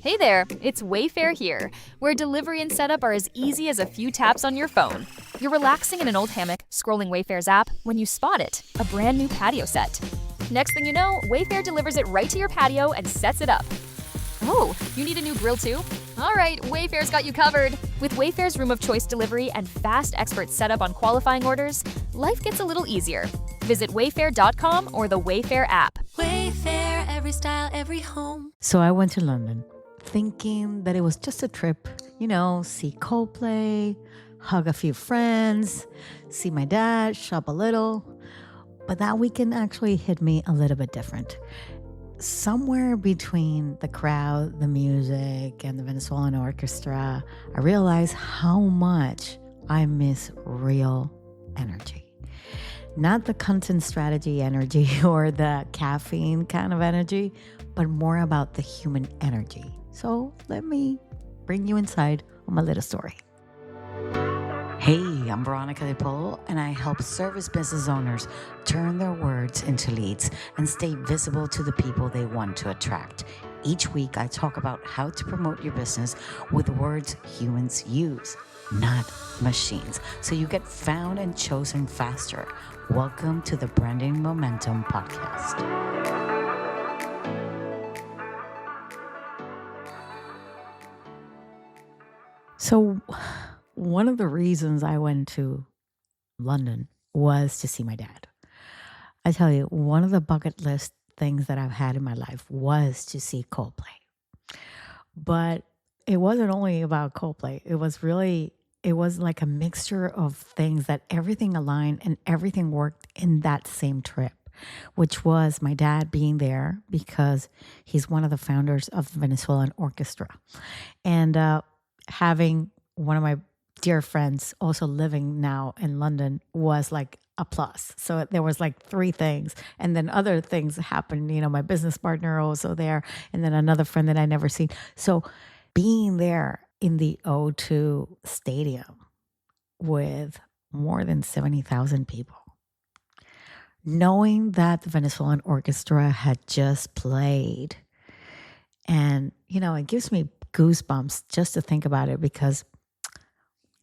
Hey there, it's Wayfair here, where delivery and setup are as easy as a few taps on your phone. You're relaxing in an old hammock, scrolling Wayfair's app, when you spot it, a brand new patio set. Next thing you know, Wayfair delivers it right to your patio and sets it up. Oh, you need a new grill too? All right, Wayfair's got you covered. With Wayfair's Room of Choice delivery and fast expert setup on qualifying orders, life gets a little easier. Visit wayfair.com or the Wayfair app. Wayfair, every style, every home. So I went to London thinking that it was just a trip, see Coldplay, hug a few friends, see my dad, shop a little. But that weekend actually hit me a little bit different. Somewhere between the crowd, the music, and the Venezuelan orchestra, I realized how much I miss real energy. Not the content strategy energy or the caffeine kind of energy, but more about the human energy. So let me bring you inside on my little story. Hey, I'm Veronica Di Polo, and I help service business owners turn their words into leads and stay visible to the people they want to attract. Each week, I talk about how to promote your business with words humans use, not machines, so you get found and chosen faster. Welcome to the Branding Momentum Podcast. So, one of the reasons I went to London was to see my dad. I tell you, one of the bucket list things that I've had in my life was to see Coldplay. But it wasn't only about Coldplay. It was like a mixture of things that everything aligned and everything worked in that same trip, which was my dad being there because he's one of the founders of the Venezuelan orchestra. And having one of my dear friends also living now in London was like a plus. So there was like three things. And then other things happened, my business partner also there, and then another friend that I never seen. So being there in the O2 Stadium with more than 70,000 people, knowing that the Venezuelan orchestra had just played, and, it gives me goosebumps just to think about it, because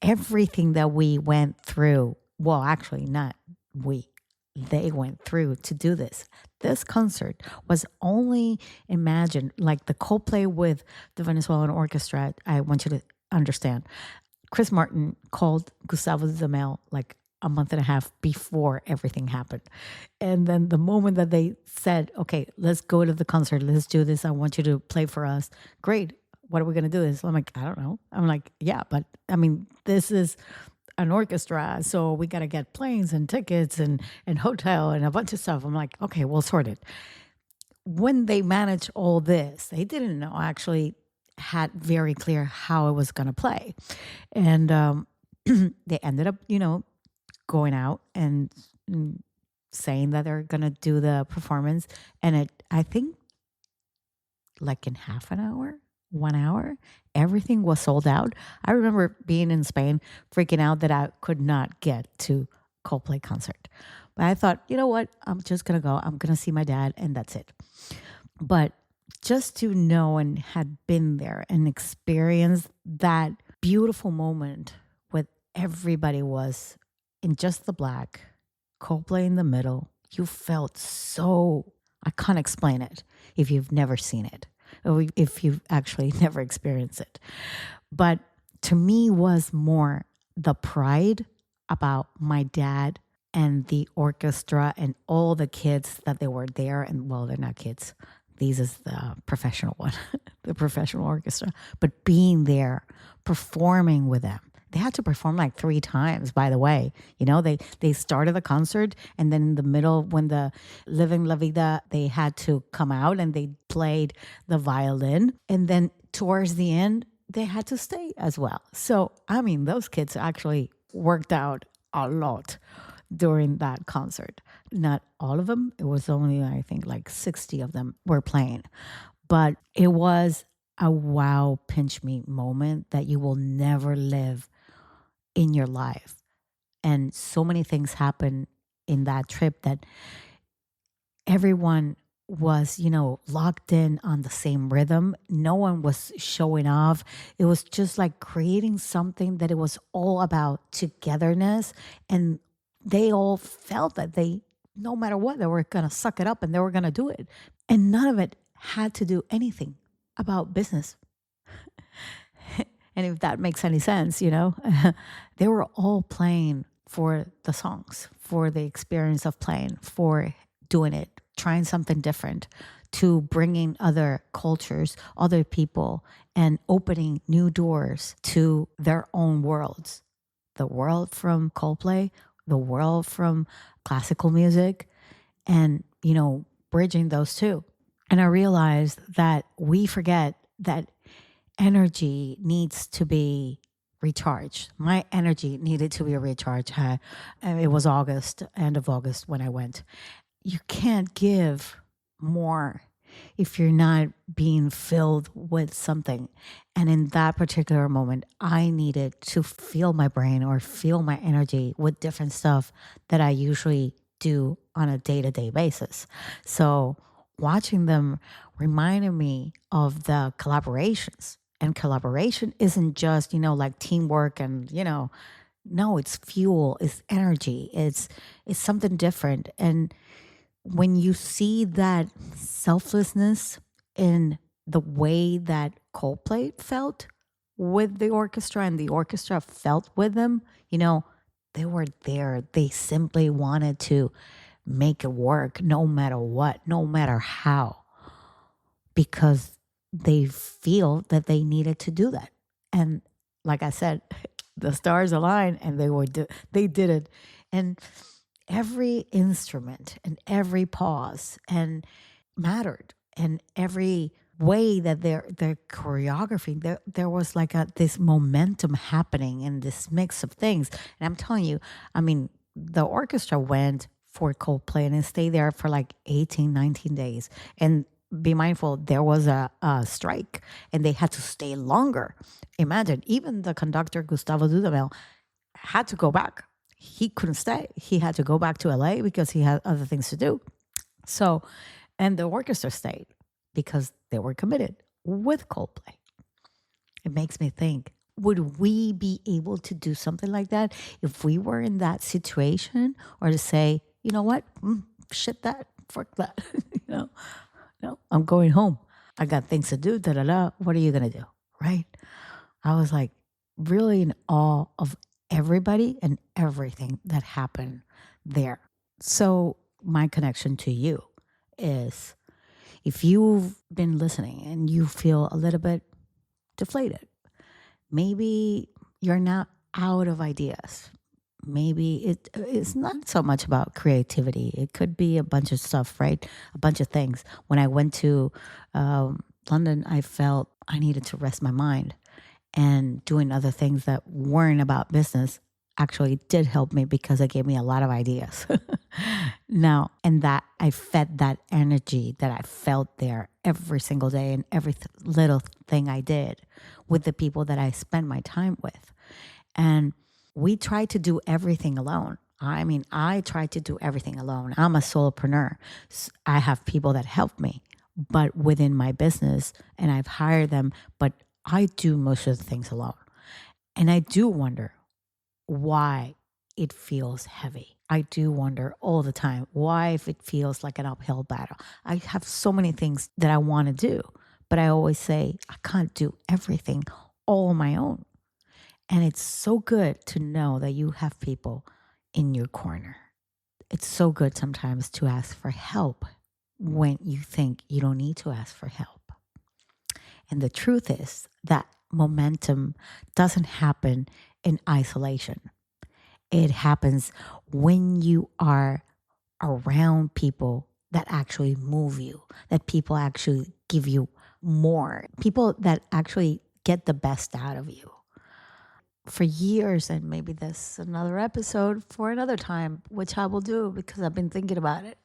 everything that we went through, well, actually not we, they went through to do this. This concert was only imagined, like the Coldplay with the Venezuelan orchestra. I want you to understand. Chris Martin called Gustavo Dudamel like a month and a half before everything happened. And then the moment that they said, okay, let's go to the concert, let's do this, I want you to play for us. Great. What are we going to do this? I'm like, I don't know. I'm like, yeah, but I mean, this is an orchestra, so we got to get planes and tickets and hotel and a bunch of stuff. I'm like, okay, we'll sort it. When they managed all this, they didn't know, actually had very clear how it was going to play. And they ended up, going out and saying that they're going to do the performance. And I think like in half an hour, 1 hour, everything was sold out. I remember being in Spain, freaking out that I could not get to Coldplay concert. But I thought, you know what? I'm just going to go. I'm going to see my dad, and that's it. But just to know and had been there and experienced that beautiful moment with everybody was in just the black, Coldplay in the middle, you felt so, I can't explain it if you've never seen it, or if you've actually never experienced it. But to me was more the pride about my dad and the orchestra and all the kids that they were there. And well, they're not kids. These is the professional one, the professional orchestra. But being there, performing with them. They had to perform like 3 times, by the way. They started the concert, and then in the middle, when the Living La Vida, they had to come out and they played the violin. And then towards the end, they had to stay as well. So, I mean, those kids actually worked out a lot during that concert. Not all of them. It was only, I think, like 60 of them were playing. But it was a wow, pinch me moment that you will never live in your life. And so many things happened in that trip that everyone was, locked in on the same rhythm. No one was showing off. It was just like creating something that it was all about togetherness. And they all felt that no matter what, they were going to suck it up and they were going to do it. And none of it had to do anything about business. And if that makes any sense, they were all playing for the songs, for the experience of playing, for doing it, trying something different, to bringing other cultures, other people, and opening new doors to their own worlds. The world from Coldplay, the world from classical music, and, bridging those two. And I realized that we forget that energy needs to be recharged. My energy needed to be recharged. It was end of August when I went. You can't give more if you're not being filled with something. And in that particular moment, I needed to feel my brain or feel my energy with different stuff that I usually do on a day-to-day basis. So watching them reminded me of the collaborations. And collaboration isn't just, like teamwork and, no, it's fuel, it's energy, it's something different. And when you see that selflessness in the way that Coldplay felt with the orchestra and the orchestra felt with them, they were there. They simply wanted to make it work no matter what, no matter how, because they feel that they needed to do that. And like I said, the stars aligned and they did it. And every instrument and every pause and mattered, and every way that their choreography, there was like this momentum happening in this mix of things. And I'm telling you, the orchestra went for Coldplay and it stayed there for like 18, 19 days. And be mindful, there was a strike and they had to stay longer. Imagine, even the conductor, Gustavo Dudamel, had to go back. He couldn't stay. He had to go back to LA because he had other things to do. So, and the orchestra stayed because they were committed with Coldplay. It makes me think, would we be able to do something like that if we were in that situation? Or to say, you know what? Shit that, fuck that. No, I'm going home. I got things to do, What are you going to do? Right? I was like really in awe of everybody and everything that happened there. So my connection to you is, if you've been listening and you feel a little bit deflated, maybe you're not out of ideas. Maybe it's not so much about creativity. It could be a bunch of stuff, right? A bunch of things. When I went to London, I felt I needed to rest my mind, and doing other things that weren't about business actually did help me because it gave me a lot of ideas. Now, and that I fed that energy that I felt there every single day and every little thing I did with the people that I spent my time with. And we try to do everything alone. I try to do everything alone. I'm a solopreneur. I have people that help me, but within my business, and I've hired them, but I do most of the things alone. And I do wonder why it feels heavy. I do wonder all the time why, if it feels like an uphill battle. I have so many things that I want to do, but I always say I can't do everything all on my own. And it's so good to know that you have people in your corner. It's so good sometimes to ask for help when you think you don't need to ask for help. And the truth is that momentum doesn't happen in isolation. It happens when you are around people that actually move you, that people actually give you more, people that actually get the best out of you. For years, and maybe this is another episode for another time, which I will do because I've been thinking about it.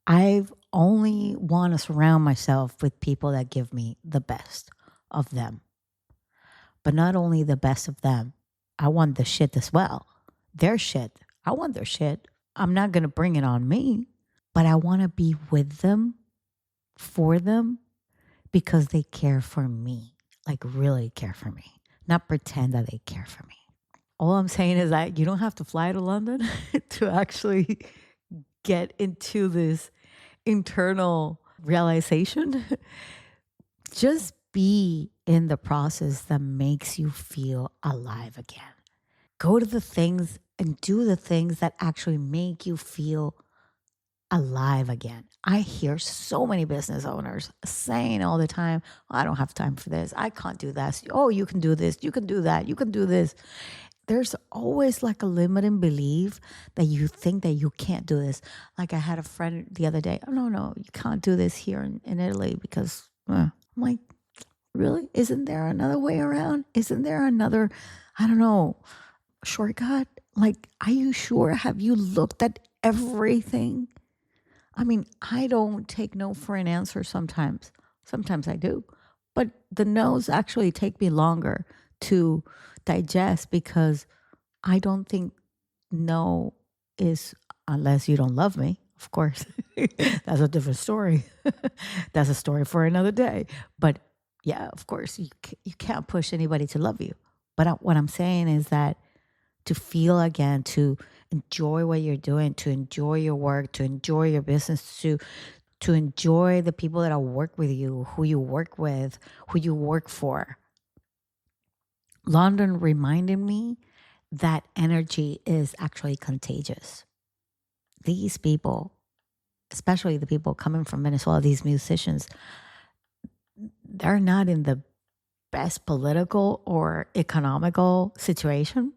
I've only want to surround myself with people that give me the best of them. But not only the best of them, I want the shit as well. Their shit. I want their shit. I'm not going to bring it on me, but I want to be with them for them because they care for me, like really care for me, not pretend that they care for me. All I'm saying is that you don't have to fly to London to actually get into this internal realization. Just be in the process that makes you feel alive again. Go to the things and do the things that actually make you feel alive again. I hear so many business owners saying all the time, I don't have time for this. I can't do that. Oh, you can do this. You can do that. You can do this. There's always like a limiting belief that you think that you can't do this. Like I had a friend the other day, oh, no, you can't do this here in Italy because I'm like, really? Isn't there another way around? Isn't there another, I don't know, shortcut? Like, are you sure? Have you looked at everything? I mean, I don't take no for an answer sometimes. Sometimes I do. But the no's actually take me longer to digest because I don't think no is, unless you don't love me, of course. That's a different story. That's a story for another day. But yeah, of course, you can't push anybody to love you. But what I'm saying is that to feel again, to enjoy what you're doing, to enjoy your work, to enjoy your business, to enjoy the people that work with you, who you work with, who you work for. London reminded me that energy is actually contagious. These people, especially the people coming from Venezuela, these musicians, they're not in the best political or economical situation.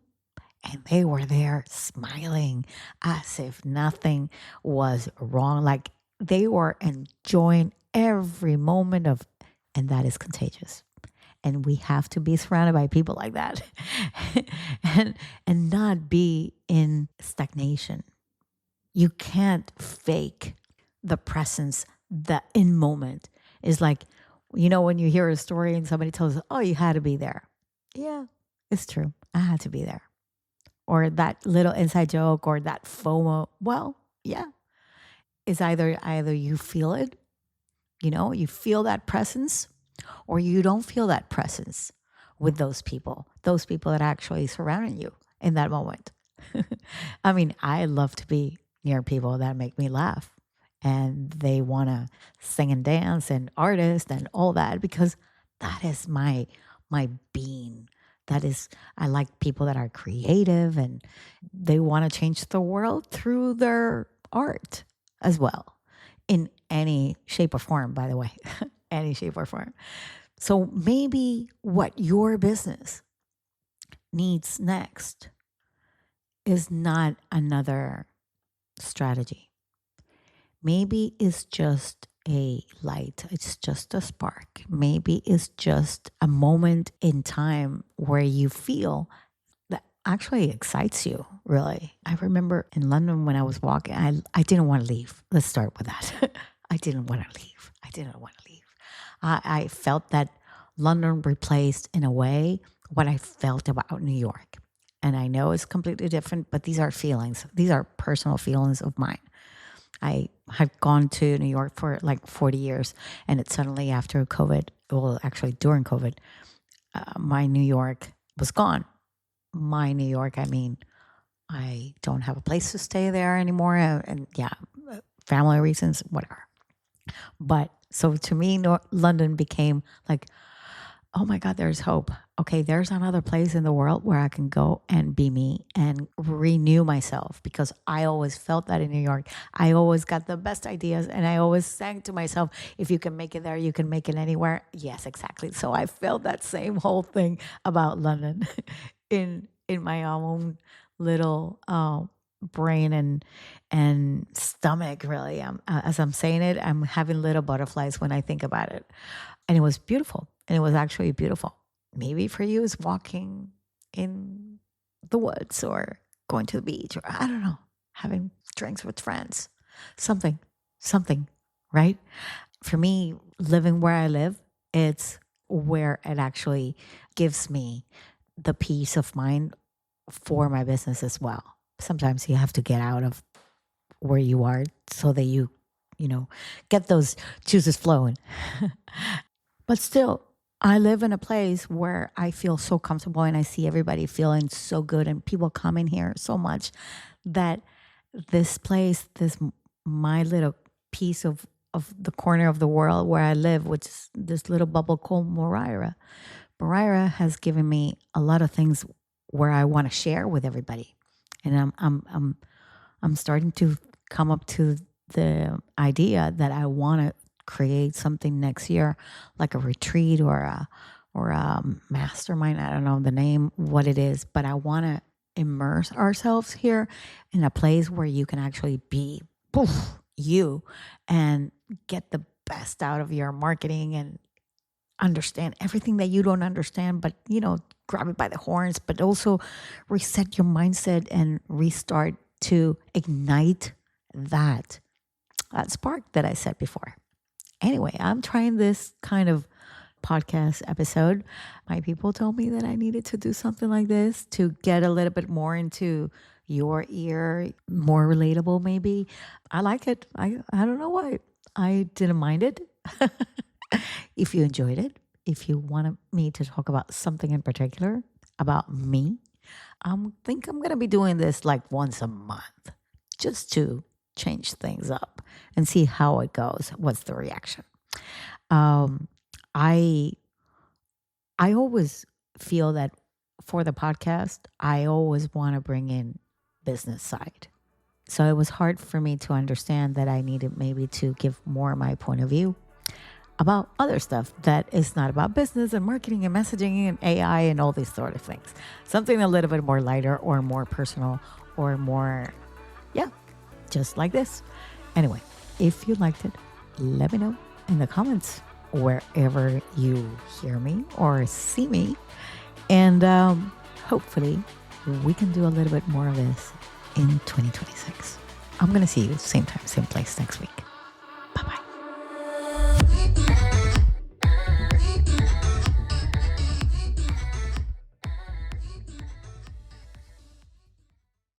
And they were there smiling as if nothing was wrong. Like they were enjoying every moment of, and that is contagious. And we have to be surrounded by people like that and not be in stagnation. You can't fake the presence, the in moment. Is like, when you hear a story and somebody tells us, oh, you had to be there. Yeah, it's true. I had to be there. Or that little inside joke or that FOMO. Well, yeah. It's either you feel it, you feel that presence, or you don't feel that presence with those people that actually surrounding you in that moment. I mean, I love to be near people that make me laugh and they want to sing and dance and artist and all that because that is my being. That is, I like people that are creative and they want to change the world through their art as well, in any shape or form, by the way, any shape or form. So maybe what your business needs next is not another strategy. Maybe it's just a light. It's just a spark. Maybe it's just a moment in time where you feel that actually excites you, really. I remember in London when I was walking, I didn't want to leave. Let's start with that. I didn't want to leave. I felt that London replaced, in a way, what I felt about New York. And I know it's completely different, but these are feelings. These are personal feelings of mine. I had gone to New York for like 40 years, and it's suddenly after COVID, well, actually during COVID, my New York was gone. My New York, I mean, I don't have a place to stay there anymore. And family reasons, whatever. But so to me, London became like, oh my God, there's hope. Okay, there's another place in the world where I can go and be me and renew myself, because I always felt that in New York. I always got the best ideas and I always sang to myself, if you can make it there, you can make it anywhere. Yes, exactly. So I felt that same whole thing about London in my own little brain and stomach, really. As I'm saying it, I'm having little butterflies when I think about it. And it was beautiful. And it was actually beautiful. Maybe for you it's walking in the woods or going to the beach, or I don't know, having drinks with friends. Something, right? For me, living where I live, it's where it actually gives me the peace of mind for my business as well. Sometimes you have to get out of where you are so that you get those juices flowing. But still, I live in a place where I feel so comfortable and I see everybody feeling so good and people come in here so much that this place, my little piece of the corner of the world where I live, which is this little bubble called Moraira. Moraira has given me a lot of things where I want to share with everybody. And I'm starting to come up to the idea that I want to create something next year, like a retreat or a mastermind. I don't know the name, what it is, but I want to immerse ourselves here in a place where you can actually be you and get the best out of your marketing and understand everything that you don't understand, but grab it by the horns, but also reset your mindset and restart to ignite that spark that I said before. Anyway, I'm trying this kind of podcast episode. My people told me that I needed to do something like this to get a little bit more into your ear, more relatable maybe. I like it. I don't know why. I didn't mind it. If you enjoyed it, if you wanted me to talk about something in particular about me, I think I'm going to be doing this like once a month just to change things up and see how it goes. What's the reaction? I always feel that for the podcast, I always want to bring in business side. So it was hard for me to understand that I needed maybe to give more my point of view about other stuff that is not about business and marketing and messaging and AI and all these sort of things. Something a little bit more lighter or more personal or more, just like this. Anyway, if you liked it, let me know in the comments wherever you hear me or see me. And hopefully we can do a little bit more of this in 2026. I'm going to see you same time, same place next week.